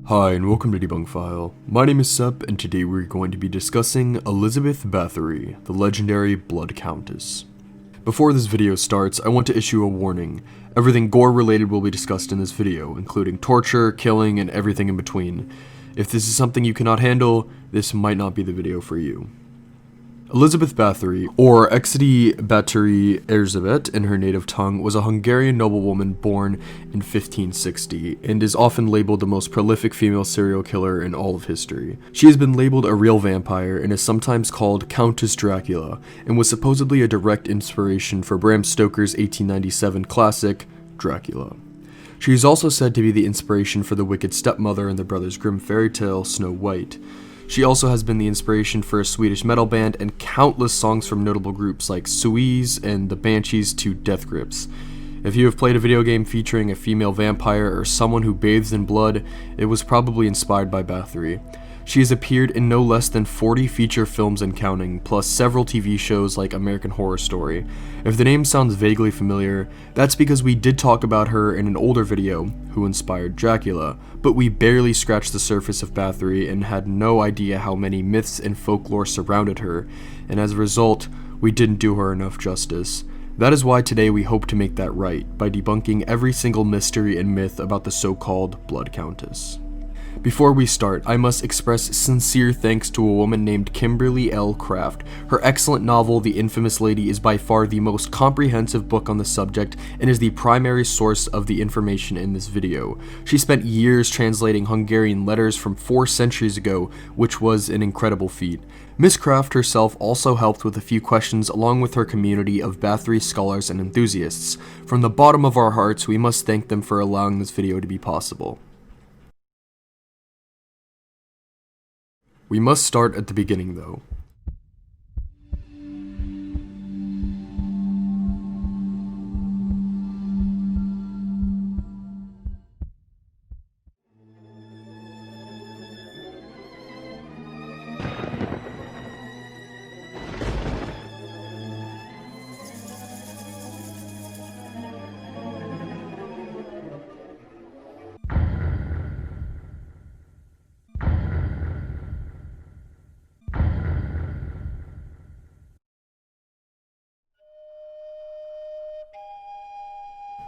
Hi and welcome to Debunk File. My name is Sep and today we're going to be discussing Elizabeth Bathory, the legendary Blood Countess. Before this video starts, I want to issue a warning. Everything gore related will be discussed in this video, including torture, killing, and everything in between. If this is something you cannot handle, this might not be the video for you. Elizabeth Bathory, or Exidi Bathory Erzsébet in her native tongue, was a Hungarian noblewoman born in 1560, and is often labeled the most prolific female serial killer in all of history. She has been labeled a real vampire, and is sometimes called Countess Dracula, and was supposedly a direct inspiration for Bram Stoker's 1897 classic, Dracula. She is also said to be the inspiration for the wicked stepmother in the Brothers Grimm fairy tale Snow White. She also has been the inspiration for a Swedish metal band and countless songs from notable groups like Suez and the Banshees to Death Grips. If you have played a video game featuring a female vampire or someone who bathes in blood, it was probably inspired by Bathory. She has appeared in no less than 40 feature films and counting, plus several TV shows like American Horror Story. If the name sounds vaguely familiar, that's because we did talk about her in an older video, Who Inspired Dracula, but we barely scratched the surface of Bathory and had no idea how many myths and folklore surrounded her, and as a result, we didn't do her enough justice. That is why today we hope to make that right, by debunking every single mystery and myth about the so-called Blood Countess. Before we start, I must express sincere thanks to a woman named Kimberly L. Craft. Her excellent novel, The Infamous Lady, is by far the most comprehensive book on the subject and is the primary source of the information in this video. She spent years translating Hungarian letters from 4 centuries ago, which was an incredible feat. Miss Craft herself also helped with a few questions along with her community of Bathory scholars and enthusiasts. From the bottom of our hearts, we must thank them for allowing this video to be possible. We must start at the beginning, though.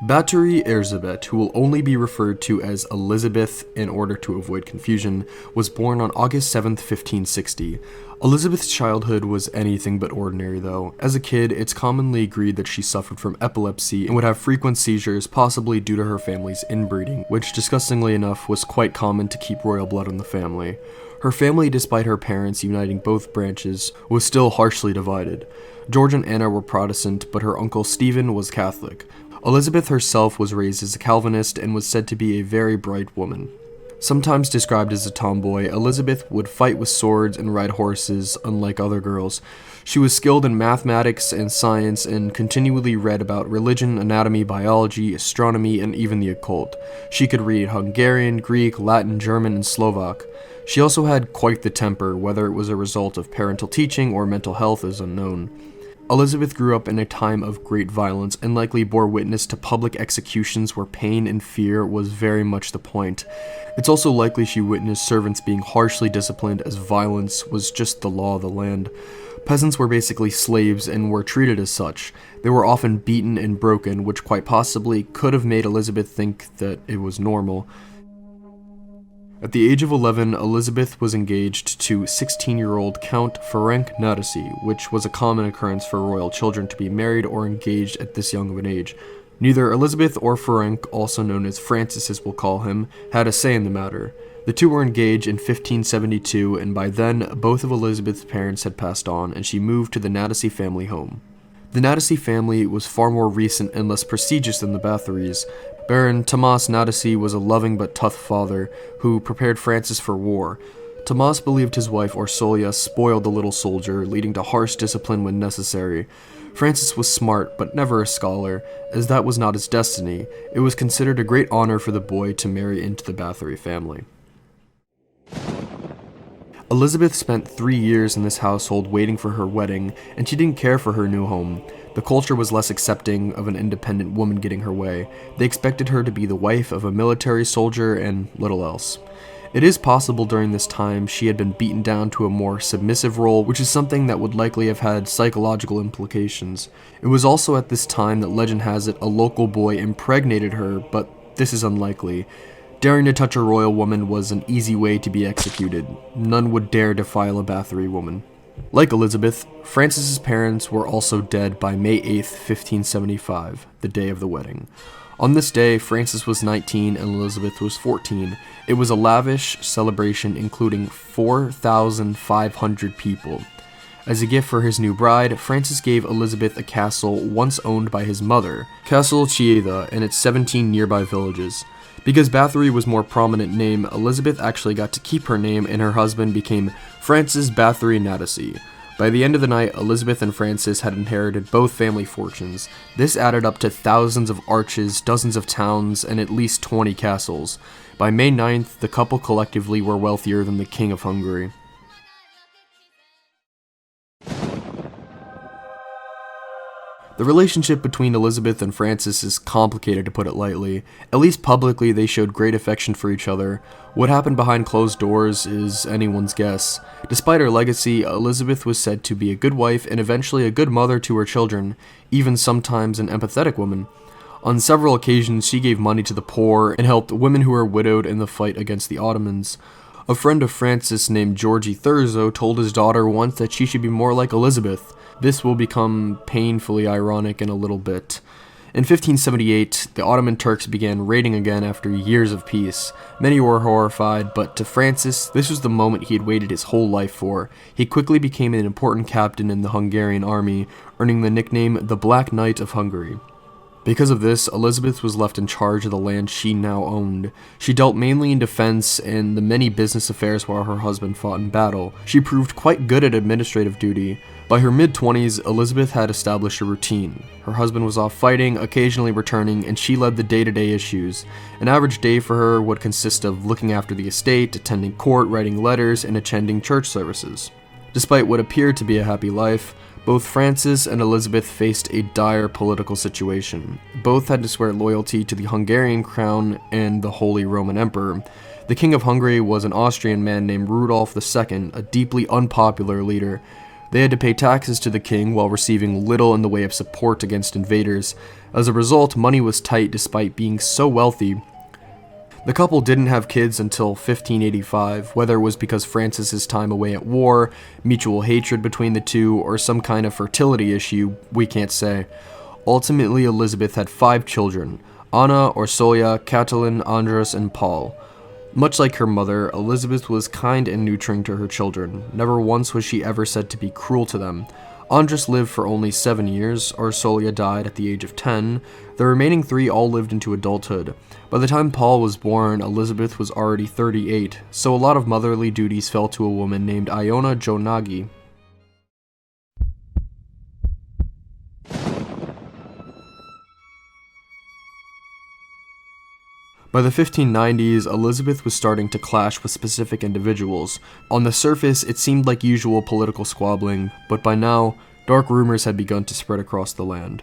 Bathory Erzsébet, who will only be referred to as Elizabeth in order to avoid confusion, was born on August 7, 1560. Elizabeth's childhood was anything but ordinary though. As a kid, it's commonly agreed that she suffered from epilepsy and would have frequent seizures, possibly due to her family's inbreeding, which disgustingly enough was quite common to keep royal blood in the family. Her family, despite her parents uniting both branches, was still harshly divided. George and Anna were Protestant, but her uncle Stephen was Catholic. Elizabeth herself was raised as a Calvinist and was said to be a very bright woman. Sometimes described as a tomboy, Elizabeth would fight with swords and ride horses, unlike other girls. She was skilled in mathematics and science and continually read about religion, anatomy, biology, astronomy, and even the occult. She could read Hungarian, Greek, Latin, German, and Slovak. She also had quite the temper, whether it was a result of parental teaching or mental health is unknown. Elizabeth grew up in a time of great violence and likely bore witness to public executions where pain and fear was very much the point. It's also likely she witnessed servants being harshly disciplined, as violence was just the law of the land. Peasants were basically slaves and were treated as such. They were often beaten and broken, which quite possibly could have made Elizabeth think that it was normal. At the age of 11, Elizabeth was engaged to 16-year-old Count Ferenc Nadasdy, which was a common occurrence for royal children to be married or engaged at this young of an age. Neither Elizabeth or Ferenc, also known as Francis as we'll call him, had a say in the matter. The two were engaged in 1572, and by then, both of Elizabeth's parents had passed on, and she moved to the Nadasdy family home. The Nadasdy family was far more recent and less prestigious than the Bathorys. Baron Tomas Nadasdy was a loving but tough father who prepared Francis for war. Tomas believed his wife Orsolia spoiled the little soldier, leading to harsh discipline when necessary. Francis was smart, but never a scholar, as that was not his destiny. It was considered a great honor for the boy to marry into the Bathory family. Elizabeth spent 3 years in this household waiting for her wedding, and she didn't care for her new home. The culture was less accepting of an independent woman getting her way. They expected her to be the wife of a military soldier and little else. It is possible during this time she had been beaten down to a more submissive role, which is something that would likely have had psychological implications. It was also at this time that legend has it a local boy impregnated her, but this is unlikely. Daring to touch a royal woman was an easy way to be executed. None would dare defile a Bathory woman. Like Elizabeth, Francis's parents were also dead by May 8th, 1575, the day of the wedding. On this day, Francis was 19 and Elizabeth was 14. It was a lavish celebration including 4,500 people. As a gift for his new bride, Francis gave Elizabeth a castle once owned by his mother, Castle Chieda, and its 17 nearby villages. Because Bathory was more prominent name, Elizabeth actually got to keep her name and her husband became Francis Bathory Natasi. By the end of the night, Elizabeth and Francis had inherited both family fortunes. This added up to thousands of arches, dozens of towns, and at least 20 castles. By May 9th, the couple collectively were wealthier than the King of Hungary. The relationship between Elizabeth and Francis is complicated, to put it lightly. At least publicly, they showed great affection for each other. What happened behind closed doors is anyone's guess. Despite her legacy, Elizabeth was said to be a good wife and eventually a good mother to her children, even sometimes an empathetic woman. On several occasions, she gave money to the poor and helped women who were widowed in the fight against the Ottomans. A friend of Francis named Georgi Thurzo told his daughter once that she should be more like Elizabeth. This will become painfully ironic in a little bit. In 1578, the Ottoman Turks began raiding again after years of peace. Many were horrified, but to Francis, this was the moment he had waited his whole life for. He quickly became an important captain in the Hungarian army, earning the nickname the Black Knight of Hungary. Because of this, Elizabeth was left in charge of the land she now owned. She dealt mainly in defense and the many business affairs while her husband fought in battle. She proved quite good at administrative duty. By her mid-20s, Elizabeth had established a routine. Her husband was off fighting, occasionally returning, and she led the day-to-day issues. An average day for her would consist of looking after the estate, attending court, writing letters, and attending church services. Despite what appeared to be a happy life, both Francis and Elizabeth faced a dire political situation. Both had to swear loyalty to the Hungarian crown and the Holy Roman Emperor. The King of Hungary was an Austrian man named Rudolf II, a deeply unpopular leader. They had to pay taxes to the king while receiving little in the way of support against invaders. As a result, money was tight despite being so wealthy. The couple didn't have kids until 1585, whether it was because Francis's time away at war, mutual hatred between the two, or some kind of fertility issue, we can't say. Ultimately, Elizabeth had 5 children: Anna, Orsolia, Catalin, Andras, and Paul. Much like her mother, Elizabeth was kind and nurturing to her children. Never once was she ever said to be cruel to them. Andras lived for only 7 years, Orsolia died at the age of 10, the remaining 3 all lived into adulthood. By the time Paul was born, Elizabeth was already 38, so a lot of motherly duties fell to a woman named Iona Jonagi. By the 1590s, Elizabeth was starting to clash with specific individuals. On the surface, it seemed like usual political squabbling, but by now, dark rumors had begun to spread across the land.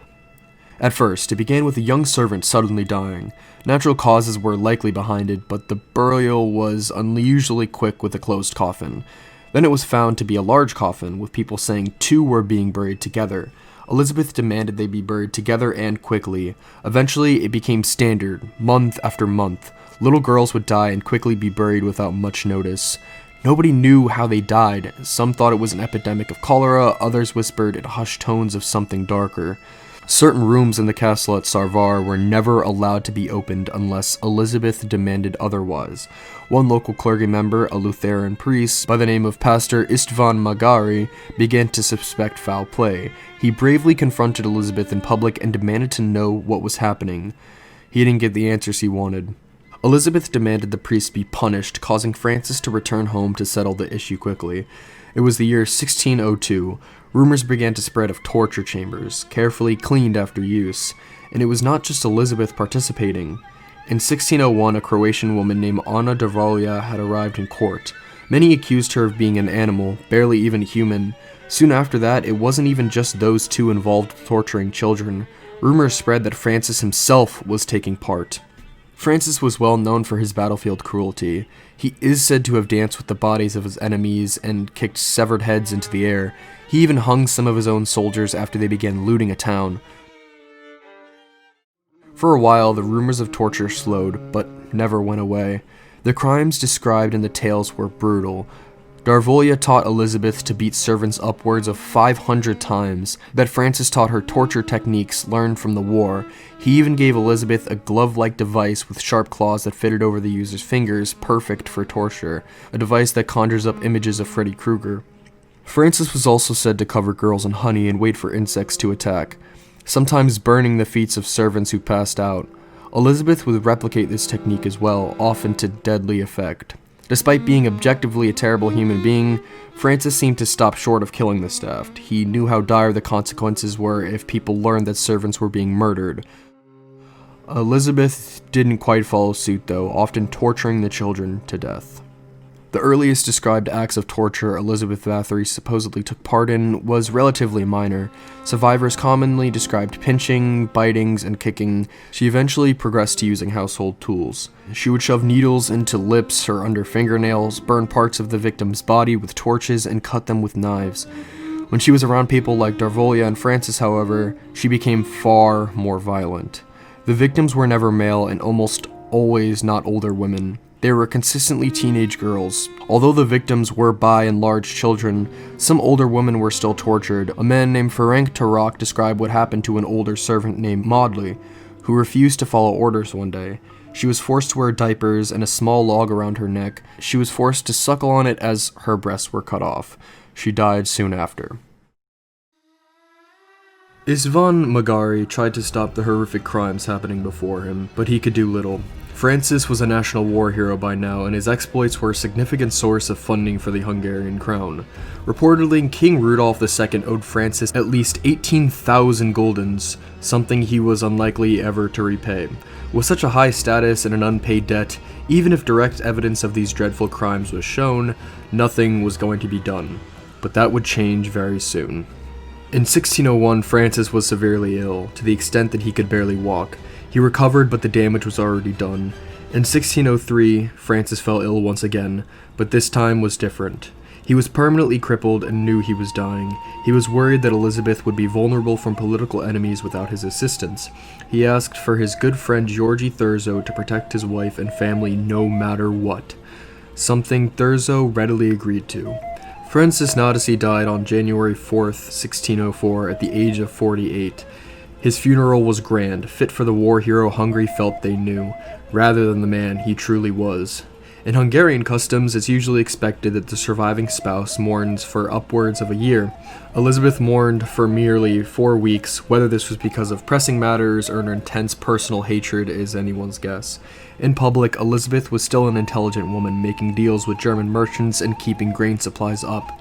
At first, it began with a young servant suddenly dying. Natural causes were likely behind it, but the burial was unusually quick with a closed coffin. Then it was found to be a large coffin, with people saying 2 were being buried together. Elizabeth demanded they be buried together and quickly. Eventually, it became standard, month after month. Little girls would die and quickly be buried without much notice. Nobody knew how they died. Some thought it was an epidemic of cholera, others whispered in hushed tones of something darker. Certain rooms in the castle at Sarvar were never allowed to be opened unless Elizabeth demanded otherwise. One local clergy member, a Lutheran priest by the name of Pastor Istvan Magari, began to suspect foul play. He bravely confronted Elizabeth in public and demanded to know what was happening. He didn't get the answers he wanted. Elizabeth demanded the priest be punished, causing Francis to return home to settle the issue quickly. It was the year 1602. Rumors began to spread of torture chambers, carefully cleaned after use, and it was not just Elizabeth participating. In 1601, a Croatian woman named Ana Dracula had arrived in court. Many accused her of being an animal, barely even human. Soon after that, it wasn't even just those 2 involved with torturing children. Rumors spread that Francis himself was taking part. Francis was well known for his battlefield cruelty. He is said to have danced with the bodies of his enemies and kicked severed heads into the air. He even hung some of his own soldiers after they began looting a town. For a while, the rumors of torture slowed, but never went away. The crimes described in the tales were brutal. Darvolia taught Elizabeth to beat servants upwards of 500 times, that Francis taught her torture techniques learned from the war. He even gave Elizabeth a glove-like device with sharp claws that fitted over the user's fingers, perfect for torture, a device that conjures up images of Freddy Krueger. Francis was also said to cover girls in honey and wait for insects to attack, sometimes burning the feet of servants who passed out. Elizabeth would replicate this technique as well, often to deadly effect. Despite being objectively a terrible human being, Francis seemed to stop short of killing the staff. He knew how dire the consequences were if people learned that servants were being murdered. Elizabeth didn't quite follow suit though, often torturing the children to death. The earliest described acts of torture Elizabeth Bathory supposedly took part in was relatively minor. Survivors commonly described pinching, bitings, and kicking. She eventually progressed to using household tools. She would shove needles into lips or under fingernails, burn parts of the victim's body with torches, and cut them with knives. When she was around people like Darvolia and Francis, however, she became far more violent. The victims were never male and almost always not older women. They were consistently teenage girls. Although the victims were by and large children, some older women were still tortured. A man named Ferenc Turok described what happened to an older servant named Maudley, who refused to follow orders one day. She was forced to wear diapers and a small log around her neck. She was forced to suckle on it as her breasts were cut off. She died soon after. Istvan Magari tried to stop the horrific crimes happening before him, but he could do little. Francis was a national war hero by now, and his exploits were a significant source of funding for the Hungarian crown. Reportedly, King Rudolf II owed Francis at least 18,000 guldens, something he was unlikely ever to repay. With such a high status and an unpaid debt, even if direct evidence of these dreadful crimes was shown, nothing was going to be done. But that would change very soon. In 1601, Francis was severely ill, to the extent that he could barely walk. He recovered, but the damage was already done. In 1603, Francis fell ill once again, but this time was different. He was permanently crippled and knew he was dying. He was worried that Elizabeth would be vulnerable from political enemies without his assistance. He asked for his good friend Georgi Thurzo to protect his wife and family no matter what, something Thurzo readily agreed to. Francis Nádasdy died on January 4th, 1604, at the age of 48. His funeral was grand, fit for the war hero Hungary felt they knew, rather than the man he truly was. In Hungarian customs, it's usually expected that the surviving spouse mourns for upwards of a year. Elizabeth mourned for merely 4 weeks. Whether this was because of pressing matters or an intense personal hatred is anyone's guess. In public, Elizabeth was still an intelligent woman, making deals with German merchants and keeping grain supplies up.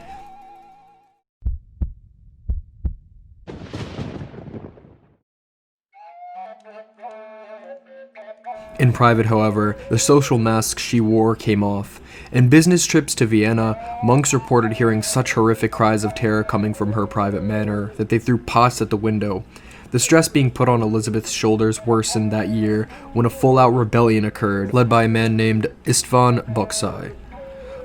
In private, however, the social mask she wore came off. In business trips to Vienna, monks reported hearing such horrific cries of terror coming from her private manor that they threw pots at the window. The stress being put on Elizabeth's shoulders worsened that year when a full-out rebellion occurred, led by a man named István Buczai.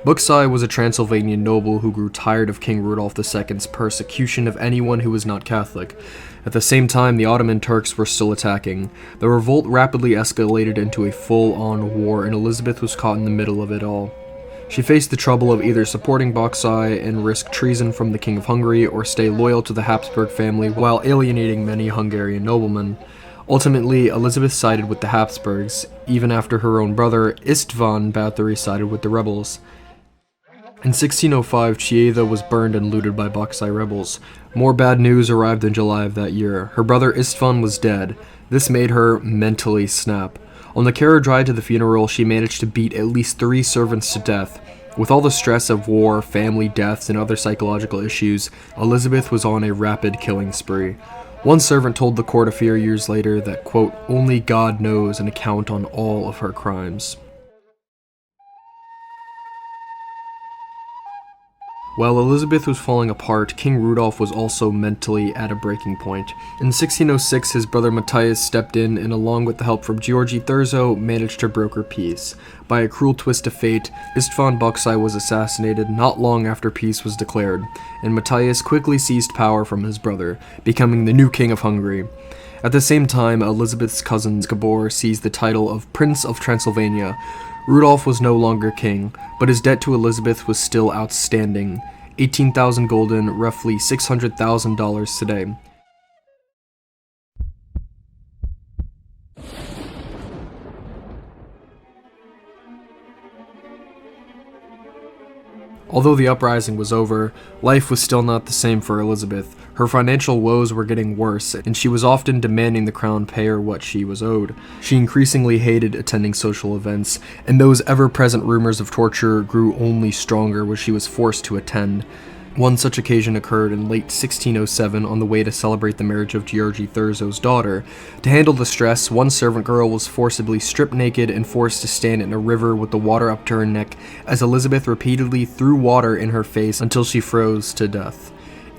Buczai was a Transylvanian noble who grew tired of King Rudolf II's persecution of anyone who was not Catholic. At the same time, the Ottoman Turks were still attacking. The revolt rapidly escalated into a full-on war, and Elizabeth was caught in the middle of it all. She faced the trouble of either supporting Buczai and risk treason from the King of Hungary, or stay loyal to the Habsburg family while alienating many Hungarian noblemen. Ultimately, Elizabeth sided with the Habsburgs, even after her own brother, István Bathory, sided with the rebels. In 1605, Chieva was burned and looted by Buczai rebels. More bad news arrived in July of that year. Her brother István was dead. This made her mentally snap. On the carriage ride to the funeral, she managed to beat at least 3 servants to death. With all the stress of war, family deaths, and other psychological issues, Elizabeth was on a rapid killing spree. One servant told the court a few years later that, quote, "Only God knows an account on all of her crimes." While Elizabeth was falling apart, King Rudolph was also mentally at a breaking point. In 1606, his brother Matthias stepped in and, along with the help from Georgi Thurzo, managed to broker peace. By a cruel twist of fate, Istvan Buksai was assassinated not long after peace was declared, and Matthias quickly seized power from his brother, becoming the new king of Hungary. At the same time, Elizabeth's cousin Gabor seized the title of Prince of Transylvania. Rudolph was no longer king, but his debt to Elizabeth was still outstanding, 18,000 gulden, roughly $600,000 today. Although the uprising was over, life was still not the same for Elizabeth. Her financial woes were getting worse, and she was often demanding the crown pay her what she was owed. She increasingly hated attending social events, and those ever-present rumors of torture grew only stronger when she was forced to attend. One such occasion occurred in late 1607 on the way to celebrate the marriage of Georgi Thurzo's daughter. To handle the stress, one servant girl was forcibly stripped naked and forced to stand in a river with the water up to her neck as Elizabeth repeatedly threw water in her face until she froze to death.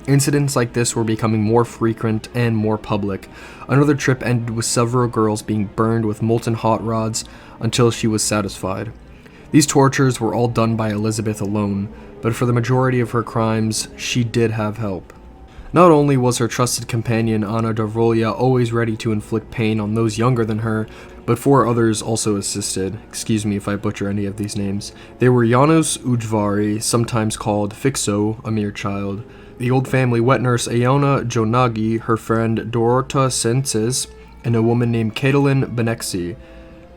Incidents like this were becoming more frequent and more public. Another trip ended with several girls being burned with molten hot rods until she was satisfied. These tortures were all done by Elizabeth alone, but for the majority of her crimes, she did have help. Not only was her trusted companion Anna Darvolia always ready to inflict pain on those younger than her, but 4 others also assisted. Excuse me if I butcher any of these names. They were Janos Ujvari, sometimes called Fixo, a mere child, the old family wet nurse Iona Jonagi, her friend Dorota Senses, and a woman named Katalin Benexi.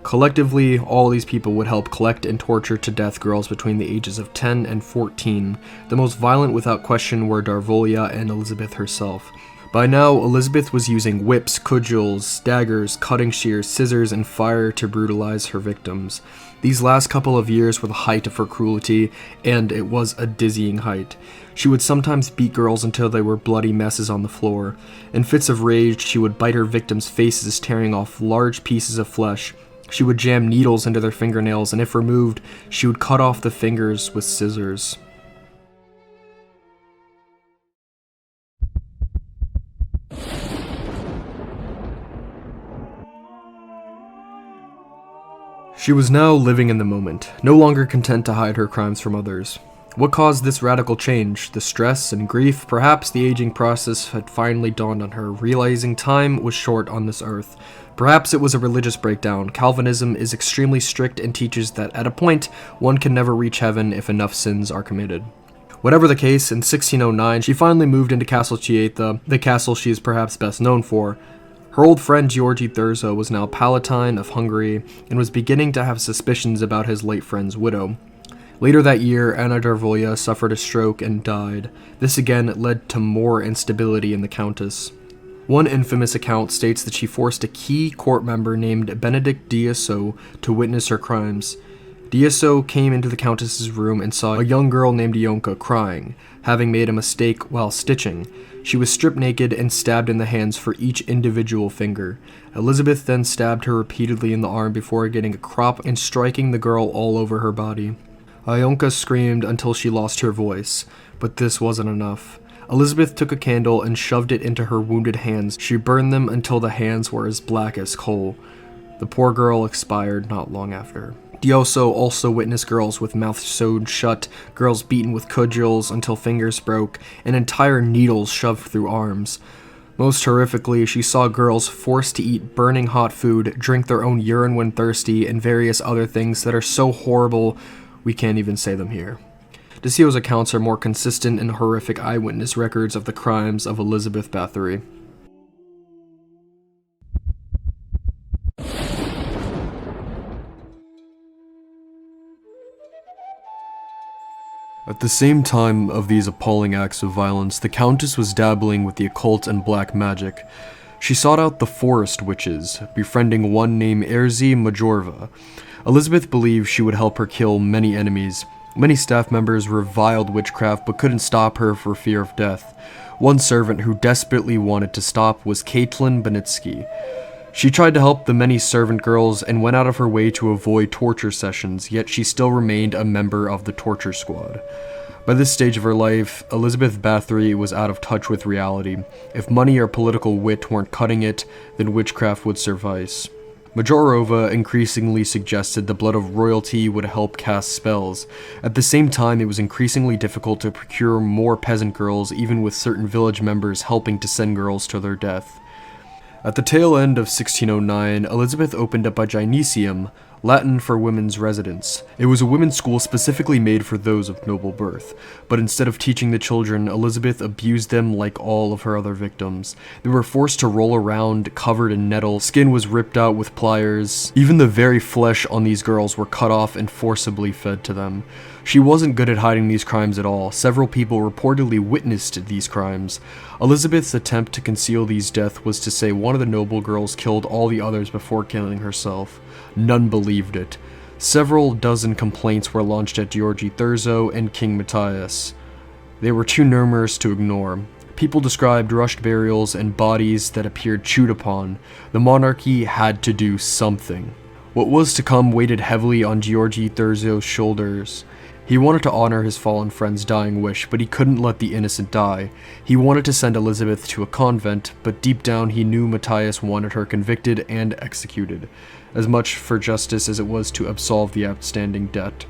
Collectively, all these people would help collect and torture to death girls between the ages of 10 and 14. The most violent without question were Darvolia and Elizabeth herself. By now, Elizabeth was using whips, cudgels, daggers, cutting shears, scissors, and fire to brutalize her victims. These last couple of years were the height of her cruelty, and it was a dizzying height. She would sometimes beat girls until they were bloody messes on the floor. In fits of rage, she would bite her victims' faces, tearing off large pieces of flesh. She would jam needles into their fingernails, and if removed, she would cut off the fingers with scissors. She was now living in the moment, no longer content to hide her crimes from others. What caused this radical change? The stress and grief? Perhaps the aging process had finally dawned on her, realizing time was short on this earth. Perhaps it was a religious breakdown. Calvinism is extremely strict and teaches that at a point, one can never reach heaven if enough sins are committed. Whatever the case, in 1609, she finally moved into Castle Cieta, the castle she is perhaps best known for. Her old friend Georgi Thurzo was now Palatine of Hungary and was beginning to have suspicions about his late friend's widow. Later that year, Anna Darvolia suffered a stroke and died. This again led to more instability in the Countess. One infamous account states that she forced a key court member named Benedict Diaso to witness her crimes. Diaso came into the Countess's room and saw a young girl named Ionka crying, having made a mistake while stitching. She was stripped naked and stabbed in the hands for each individual finger. Elizabeth then stabbed her repeatedly in the arm before getting a crop and striking the girl all over her body. Ionka screamed until she lost her voice, but this wasn't enough. Elizabeth took a candle and shoved it into her wounded hands. She burned them until the hands were as black as coal. The poor girl expired not long after. Dioso also witnessed girls with mouths sewed shut, girls beaten with cudgels until fingers broke, and entire needles shoved through arms. Most horrifically, she saw girls forced to eat burning hot food, drink their own urine when thirsty, and various other things that are so horrible we can't even say them here. Dioso's accounts are more consistent and horrific eyewitness records of the crimes of Elizabeth Bathory. At the same time of these appalling acts of violence, the Countess was dabbling with the occult and black magic. She sought out the forest witches, befriending one named Erzy Majorva. Elizabeth believed she would help her kill many enemies. Many staff members reviled witchcraft but couldn't stop her for fear of death. One servant who desperately wanted to stop was Caitlin Benitsky. She tried to help the many servant girls and went out of her way to avoid torture sessions, yet she still remained a member of the torture squad. By this stage of her life, Elizabeth Bathory was out of touch with reality. If money or political wit weren't cutting it, then witchcraft would suffice. Majorova increasingly suggested the blood of royalty would help cast spells. At the same time, it was increasingly difficult to procure more peasant girls, even with certain village members helping to send girls to their death. At the tail end of 1609, Elizabeth opened up a gynecium, Latin for women's residence. It was a women's school specifically made for those of noble birth, but instead of teaching the children, Elizabeth abused them like all of her other victims. They were forced to roll around covered in nettles, skin was ripped out with pliers, even the very flesh on these girls were cut off and forcibly fed to them. She wasn't good at hiding these crimes at all. Several people reportedly witnessed these crimes. Elizabeth's attempt to conceal these deaths was to say one of the noble girls killed all the others before killing herself. None believed it. Several dozen complaints were launched at Georgi Thurzo and King Matthias. They were too numerous to ignore. People described rushed burials and bodies that appeared chewed upon. The monarchy had to do something. What was to come weighed heavily on Georgi Thurzo's shoulders. He wanted to honor his fallen friend's dying wish, but he couldn't let the innocent die. He wanted to send Elizabeth to a convent, but deep down he knew Matthias wanted her convicted and executed, as much for justice as it was to absolve the outstanding debt.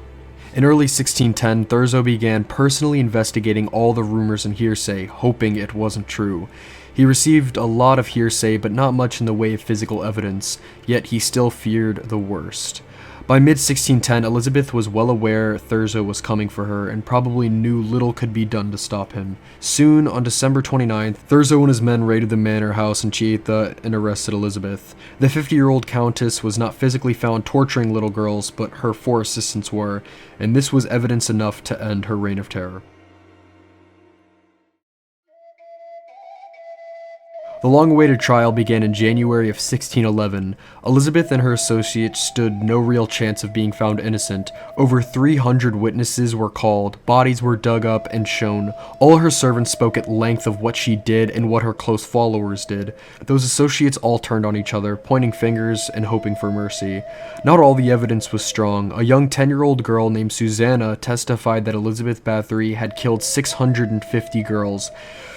In early 1610, Thurzo began personally investigating all the rumors and hearsay, hoping it wasn't true. He received a lot of hearsay, but not much in the way of physical evidence, yet he still feared the worst. By mid-1610, Elizabeth was well aware Thurzo was coming for her and probably knew little could be done to stop him. Soon, on December 29th, Thurzo and his men raided the manor house in Chieta and arrested Elizabeth. The 50-year-old countess was not physically found torturing little girls, but her 4 assistants were, and this was evidence enough to end her reign of terror. The long-awaited trial began in January of 1611. Elizabeth and her associates stood no real chance of being found innocent. Over 300 witnesses were called, bodies were dug up and shown. All her servants spoke at length of what she did and what her close followers did. Those associates all turned on each other, pointing fingers and hoping for mercy. Not all the evidence was strong. A young 10-year-old girl named Susanna testified that Elizabeth Bathory had killed 650 girls.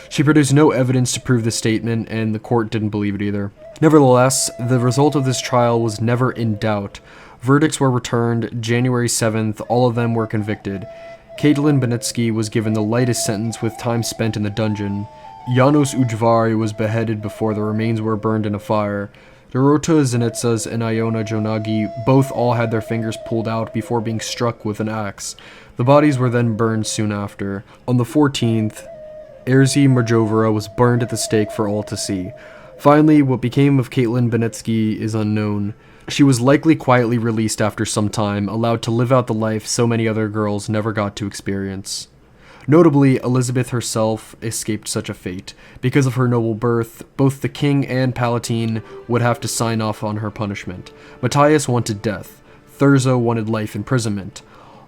She produced no evidence to prove the statement, and the court didn't believe it either. Nevertheless, the result of this trial was never in doubt. Verdicts were returned January 7th, all of them were convicted. Caitlin Benetsky was given the lightest sentence with time spent in the dungeon. Janusz Ujvari was beheaded before the remains were burned in a fire. Dorota Zenitsas and Iona Jonagi both all had their fingers pulled out before being struck with an axe. The bodies were then burned soon after. On the 14th, Erzy Majovera was burned at the stake for all to see. Finally, what became of Caitlin Benetsky is unknown. She was likely quietly released after some time, allowed to live out the life so many other girls never got to experience. Notably, Elizabeth herself escaped such a fate. Because of her noble birth, both the king and Palatine would have to sign off on her punishment. Matthias wanted death. Thurzo wanted life imprisonment.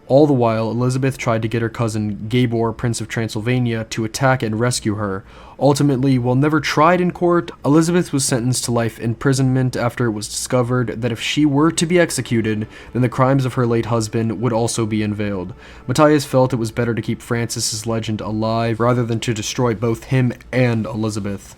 All the while, Elizabeth tried to get her cousin Gabor, Prince of Transylvania, to attack and rescue her. Ultimately, while never tried in court, Elizabeth was sentenced to life imprisonment after it was discovered that if she were to be executed, then the crimes of her late husband would also be unveiled. Matthias felt it was better to keep Francis's legend alive rather than to destroy both him and Elizabeth.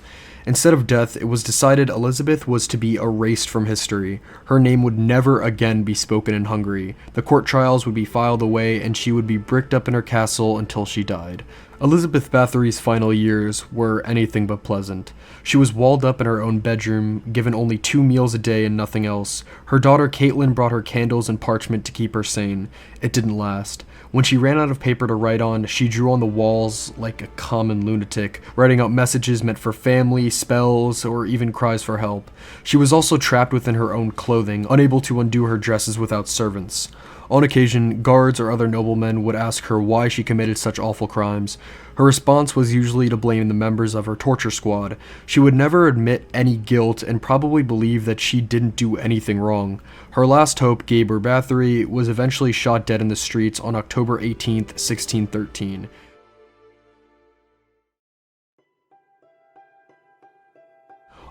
Instead of death, it was decided Elizabeth was to be erased from history. Her name would never again be spoken in Hungary. The court trials would be filed away, and she would be bricked up in her castle until she died. Elizabeth Bathory's final years were anything but pleasant. She was walled up in her own bedroom, given only 2 meals a day and nothing else. Her daughter Caitlin brought her candles and parchment to keep her sane. It didn't last. When she ran out of paper to write on, she drew on the walls like a common lunatic, writing out messages meant for family, spells, or even cries for help. She was also trapped within her own clothing, unable to undo her dresses without servants. On occasion, guards or other noblemen would ask her why she committed such awful crimes. Her response was usually to blame the members of her torture squad. She would never admit any guilt and probably believe that she didn't do anything wrong. Her last hope, Gabor Bathory, was eventually shot dead in the streets on October 18, 1613.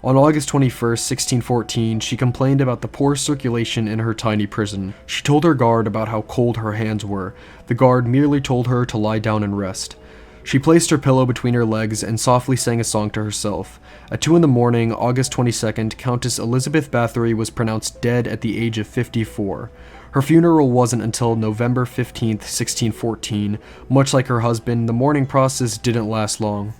On August 21st, 1614, she complained about the poor circulation in her tiny prison. She told her guard about how cold her hands were. The guard merely told her to lie down and rest. She placed her pillow between her legs and softly sang a song to herself. At 2 in the morning, August 22nd, Countess Elizabeth Bathory was pronounced dead at the age of 54. Her funeral wasn't until November 15th, 1614. Much like her husband, the mourning process didn't last long.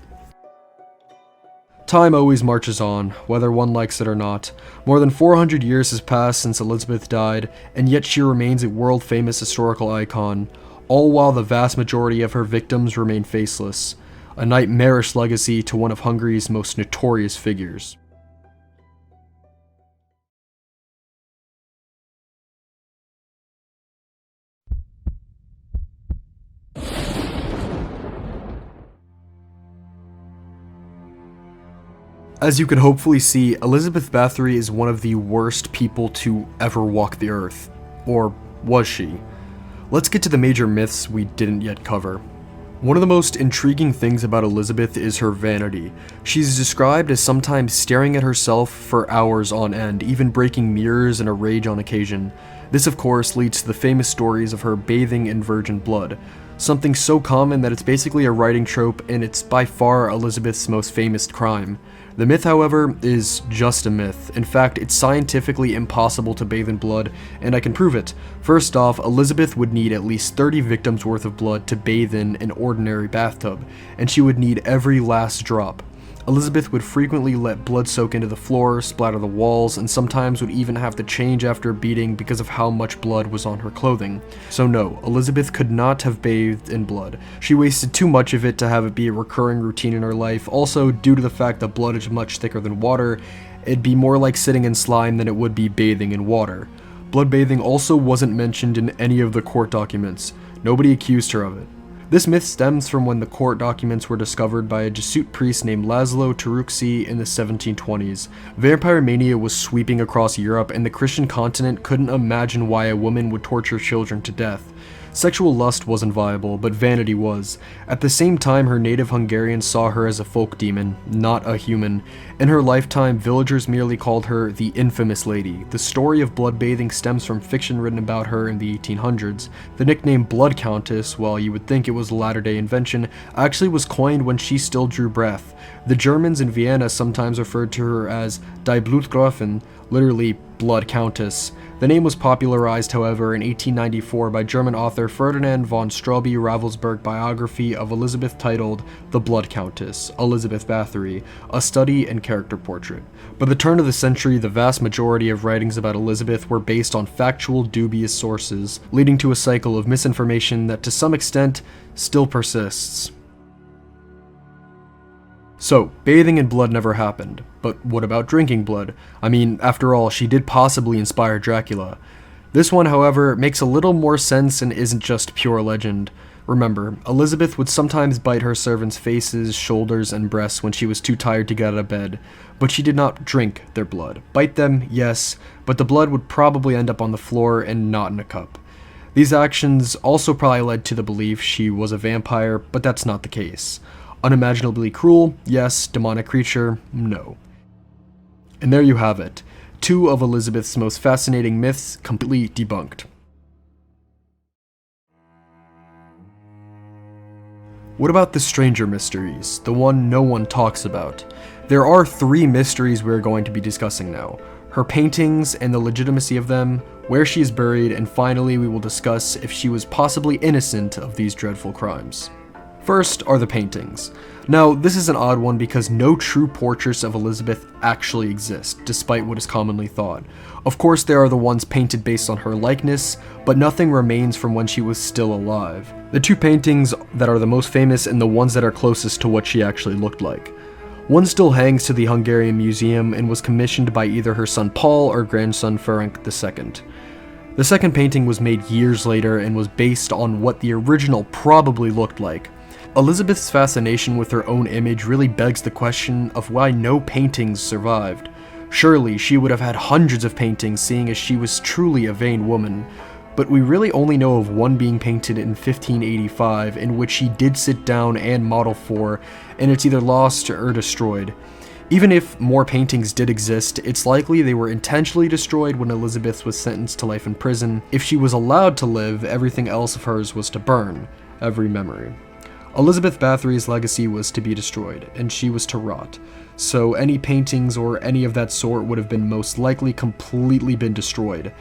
Time always marches on, whether one likes it or not. More than 400 years has passed since Elizabeth died, and yet she remains a world-famous historical icon, all while the vast majority of her victims remain faceless. A nightmarish legacy to one of Hungary's most notorious figures. As you can hopefully see, Elizabeth Bathory is one of the worst people to ever walk the earth. Or was she? Let's get to the major myths we didn't yet cover. One of the most intriguing things about Elizabeth is her vanity. She's described as sometimes staring at herself for hours on end, even breaking mirrors in a rage on occasion. This of course leads to the famous stories of her bathing in virgin blood. Something so common that it's basically a writing trope, and it's by far Elizabeth's most famous crime. The myth, however, is just a myth. In fact, it's scientifically impossible to bathe in blood, and I can prove it. First off, Elizabeth would need at least 30 victims worth of blood to bathe in an ordinary bathtub, and she would need every last drop. Elizabeth would frequently let blood soak into the floor, splatter the walls, and sometimes would even have to change after beating because of how much blood was on her clothing. So no, Elizabeth could not have bathed in blood. She wasted too much of it to have it be a recurring routine in her life. Also, due to the fact that blood is much thicker than water, it'd be more like sitting in slime than it would be bathing in water. Blood bathing also wasn't mentioned in any of the court documents. Nobody accused her of it. This myth stems from when the court documents were discovered by a Jesuit priest named Laszlo Taruxi in the 1720s. Vampire mania was sweeping across Europe, and the Christian continent couldn't imagine why a woman would torture children to death. Sexual lust wasn't viable, but vanity was. At the same time, her native Hungarians saw her as a folk demon, not a human. In her lifetime, villagers merely called her the infamous lady. The story of blood bathing stems from fiction written about her in the 1800s. The nickname Blood Countess, while you would think it was a latter-day invention, actually was coined when she still drew breath. The Germans in Vienna sometimes referred to her as Die Blutgräfin, literally Blood Countess. The name was popularized, however, in 1894 by German author Ferdinand von Stauby-Ravelsberg's biography of Elizabeth titled The Blood Countess, Elizabeth Bathory, a study and character portrait. By the turn of the century, the vast majority of writings about Elizabeth were based on factual, dubious sources, leading to a cycle of misinformation that to some extent still persists. So, bathing in blood never happened, but what about drinking blood? I mean, after all, she did possibly inspire Dracula. This one, however, makes a little more sense and isn't just pure legend. Remember, Elizabeth would sometimes bite her servants' faces, shoulders, and breasts when she was too tired to get out of bed, but she did not drink their blood. Bite them, yes, but the blood would probably end up on the floor and not in a cup. These actions also probably led to the belief she was a vampire, but that's not the case. Unimaginably cruel, yes. Demonic creature, no. And there you have it. 2 of Elizabeth's most fascinating myths completely debunked. What about the stranger mysteries, the one no one talks about? There are 3 mysteries we're going to be discussing now. Her paintings and the legitimacy of them, where she is buried, and finally we will discuss if she was possibly innocent of these dreadful crimes. First are the paintings. Now, this is an odd one because no true portraits of Elizabeth actually exist, despite what is commonly thought. Of course, there are the ones painted based on her likeness, but nothing remains from when she was still alive. The 2 paintings that are the most famous and the ones that are closest to what she actually looked like. One still hangs to the Hungarian Museum and was commissioned by either her son Paul or grandson Ferenc II. The second painting was made years later and was based on what the original probably looked like. Elizabeth's fascination with her own image really begs the question of why no paintings survived. Surely she would have had hundreds of paintings, seeing as she was truly a vain woman. But we really only know of one being painted in 1585, in which she did sit down and model for, and it's either lost or destroyed. Even if more paintings did exist, it's likely they were intentionally destroyed when Elizabeth was sentenced to life in prison. If she was allowed to live, everything else of hers was to burn, every memory. Elizabeth Bathory's legacy was to be destroyed, and she was to rot. So any paintings or any of that sort would have been most likely completely been destroyed.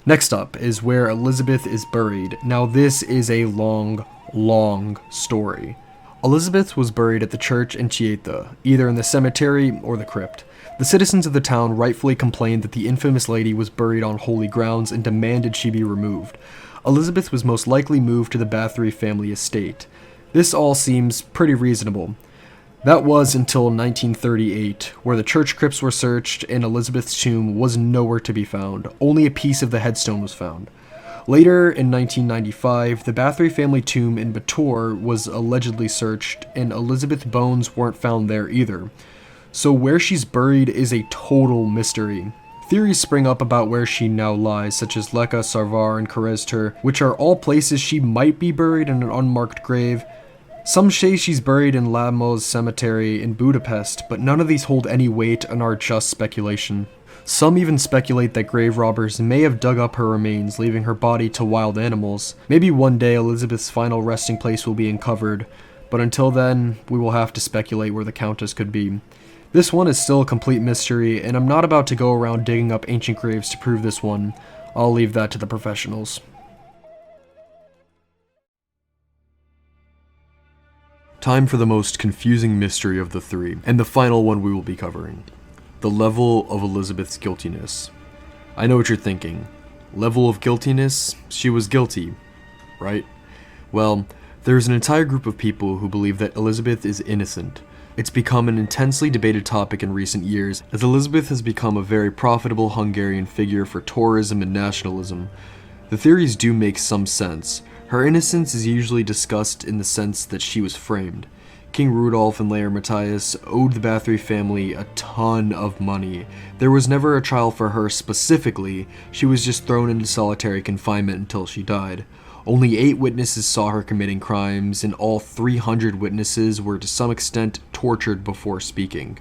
Next up is where Elizabeth is buried. Now this is a long story. Elizabeth was buried at the church in Chieta, either in the cemetery or the crypt. The citizens of the town rightfully complained that the infamous lady was buried on holy grounds and demanded she be removed. Elizabeth was most likely moved to the Bathory family estate. This all seems pretty reasonable. That was until 1938, where the church crypts were searched and Elizabeth's tomb was nowhere to be found. Only a piece of the headstone was found. Later, in 1995, the Bathory family tomb in Bathory was allegedly searched, and Elizabeth's bones weren't found there either. So where she's buried is a total mystery. Theories spring up about where she now lies, such as Leka, Sarvar, and Kerezter, which are all places she might be buried in an unmarked grave. Some say she's buried in Lamos Cemetery in Budapest, but none of these hold any weight and are just speculation. Some even speculate that grave robbers may have dug up her remains, leaving her body to wild animals. Maybe one day Elizabeth's final resting place will be uncovered, but until then, we will have to speculate where the Countess could be. This one is still a complete mystery, and I'm not about to go around digging up ancient graves to prove this one. I'll leave that to the professionals. Time for the most confusing mystery of the three, and the final one we will be covering. The level of Elizabeth's guiltiness. I know what you're thinking. Level of guiltiness? She was guilty, right? Well, there's an entire group of people who believe that Elizabeth is innocent. It's become an intensely debated topic in recent years, as Elizabeth has become a very profitable Hungarian figure for tourism and nationalism. The theories do make some sense. Her innocence is usually discussed in the sense that she was framed. King Rudolf and Layer Matthias owed the Bathory family a ton of money. There was never a trial for her specifically, she was just thrown into solitary confinement until she died. Only 8 witnesses saw her committing crimes, and all 300 witnesses were to some extent tortured before speaking.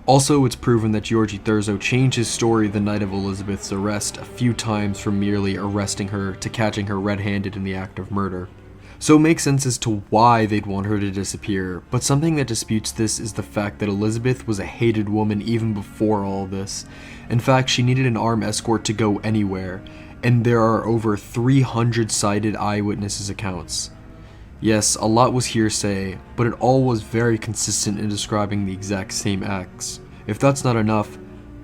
Also, it's proven that Georgi Thurzo changed his story the night of Elizabeth's arrest a few times from merely arresting her to catching her red-handed in the act of murder. So it makes sense as to why they'd want her to disappear, but something that disputes this is the fact that Elizabeth was a hated woman even before all this. In fact, she needed an armed escort to go anywhere, and there are over 300 cited eyewitnesses' accounts. Yes, a lot was hearsay, but it all was very consistent in describing the exact same acts. If that's not enough,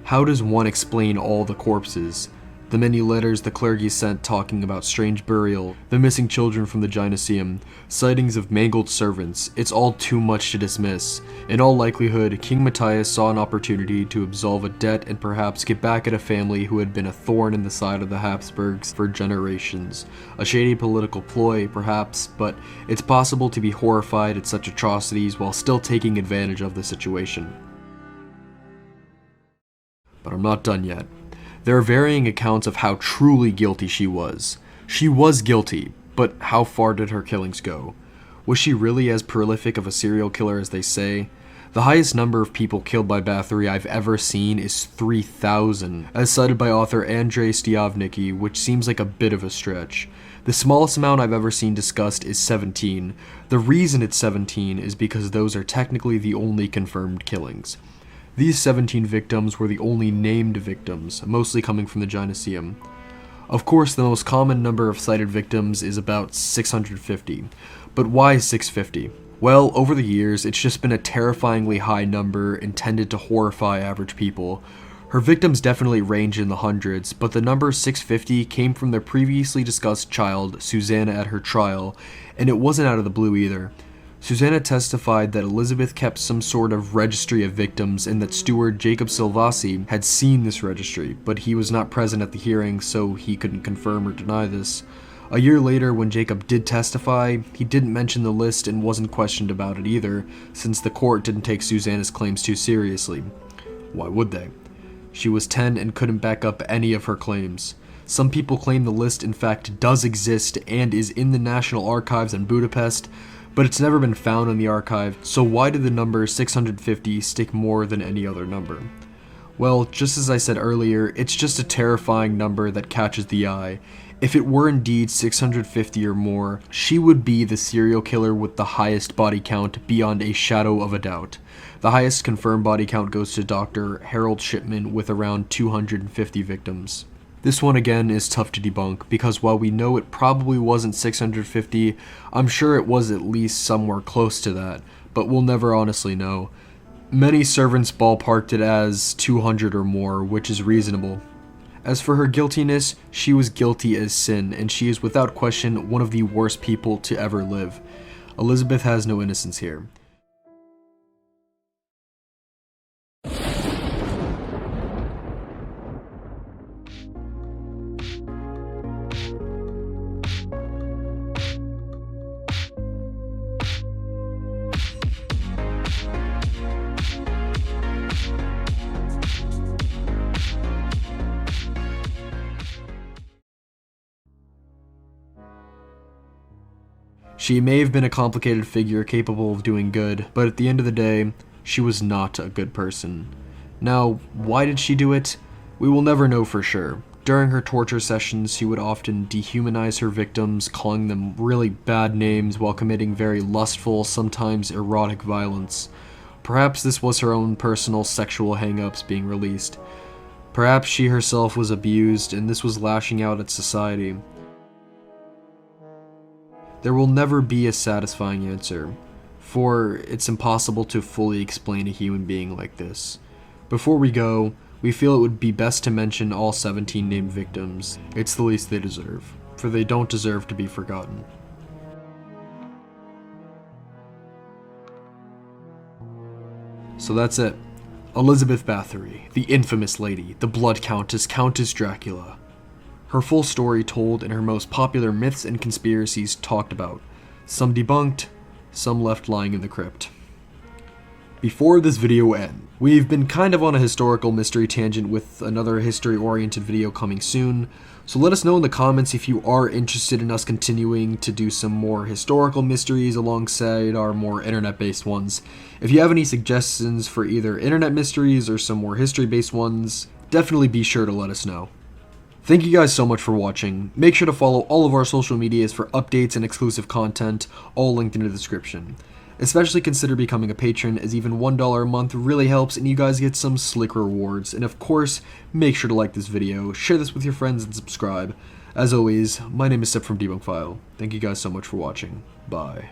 how does one explain all the corpses? The many letters the clergy sent talking about strange burial, the missing children from the gyneceum, sightings of mangled servants, it's all too much to dismiss. In all likelihood, King Matthias saw an opportunity to absolve a debt and perhaps get back at a family who had been a thorn in the side of the Habsburgs for generations. A shady political ploy, perhaps, but it's possible to be horrified at such atrocities while still taking advantage of the situation. But I'm not done yet. There are varying accounts of how truly guilty she was. She was guilty, but how far did her killings go? Was she really as prolific of a serial killer as they say? The highest number of people killed by Bathory I've ever seen is 3,000, as cited by author Andrzej Stiavnicki, which seems like a bit of a stretch. The smallest amount I've ever seen discussed is 17. The reason it's 17 is because those are technically the only confirmed killings. These 17 victims were the only named victims, mostly coming from the gyneceum. Of course, the most common number of cited victims is about 650. But why 650? Well, over the years, it's just been a terrifyingly high number intended to horrify average people. Her victims definitely range in the hundreds, but the number 650 came from the previously discussed child, Susanna, at her trial, and it wasn't out of the blue either. Susanna testified that Elizabeth kept some sort of registry of victims and that steward Jacob Silvasi had seen this registry, but he was not present at the hearing, so he couldn't confirm or deny this. A year later, when Jacob did testify, he didn't mention the list and wasn't questioned about it either, since the court didn't take Susanna's claims too seriously. Why would they? She was 10 and couldn't back up any of her claims. Some people claim the list in fact does exist and is in the National Archives in Budapest, but it's never been found in the archive, so why did the number 650 stick more than any other number? Well, just as I said earlier, it's just a terrifying number that catches the eye. If it were indeed 650 or more, she would be the serial killer with the highest body count beyond a shadow of a doubt. The highest confirmed body count goes to Dr. Harold Shipman with around 250 victims. This one again is tough to debunk, because while we know it probably wasn't 650, I'm sure it was at least somewhere close to that, but we'll never honestly know. Many servants ballparked it as 200 or more, which is reasonable. As for her guiltiness, she was guilty as sin, and she is without question one of the worst people to ever live. Elizabeth has no innocence here. She may have been a complicated figure capable of doing good, but at the end of the day, she was not a good person. Now, why did she do it? We will never know for sure. During her torture sessions, she would often dehumanize her victims, calling them really bad names while committing very lustful, sometimes erotic violence. Perhaps this was her own personal sexual hang-ups being released. Perhaps she herself was abused, and this was lashing out at society. There will never be a satisfying answer, for it's impossible to fully explain a human being like this. Before we go, we feel it would be best to mention all 17 named victims. It's the least they deserve, for they don't deserve to be forgotten. So that's it. Elizabeth Bathory, the infamous lady, the Blood Countess, Countess Dracula. Her full story told in her most popular myths and conspiracies talked about. Some debunked, some left lying in the crypt. Before this video ends, we've been kind of on a historical mystery tangent with another history-oriented video coming soon, so let us know in the comments if you are interested in us continuing to do some more historical mysteries alongside our more internet-based ones. If you have any suggestions for either internet mysteries or some more history-based ones, definitely be sure to let us know. Thank you guys so much for watching. Make sure to follow all of our social medias for updates and exclusive content, all linked in the description. Especially consider becoming a patron, as even $1 a month really helps and you guys get some slick rewards. And of course, make sure to like this video, share this with your friends, and subscribe. As always, my name is Sep from Debunk File. Thank you guys so much for watching. Bye.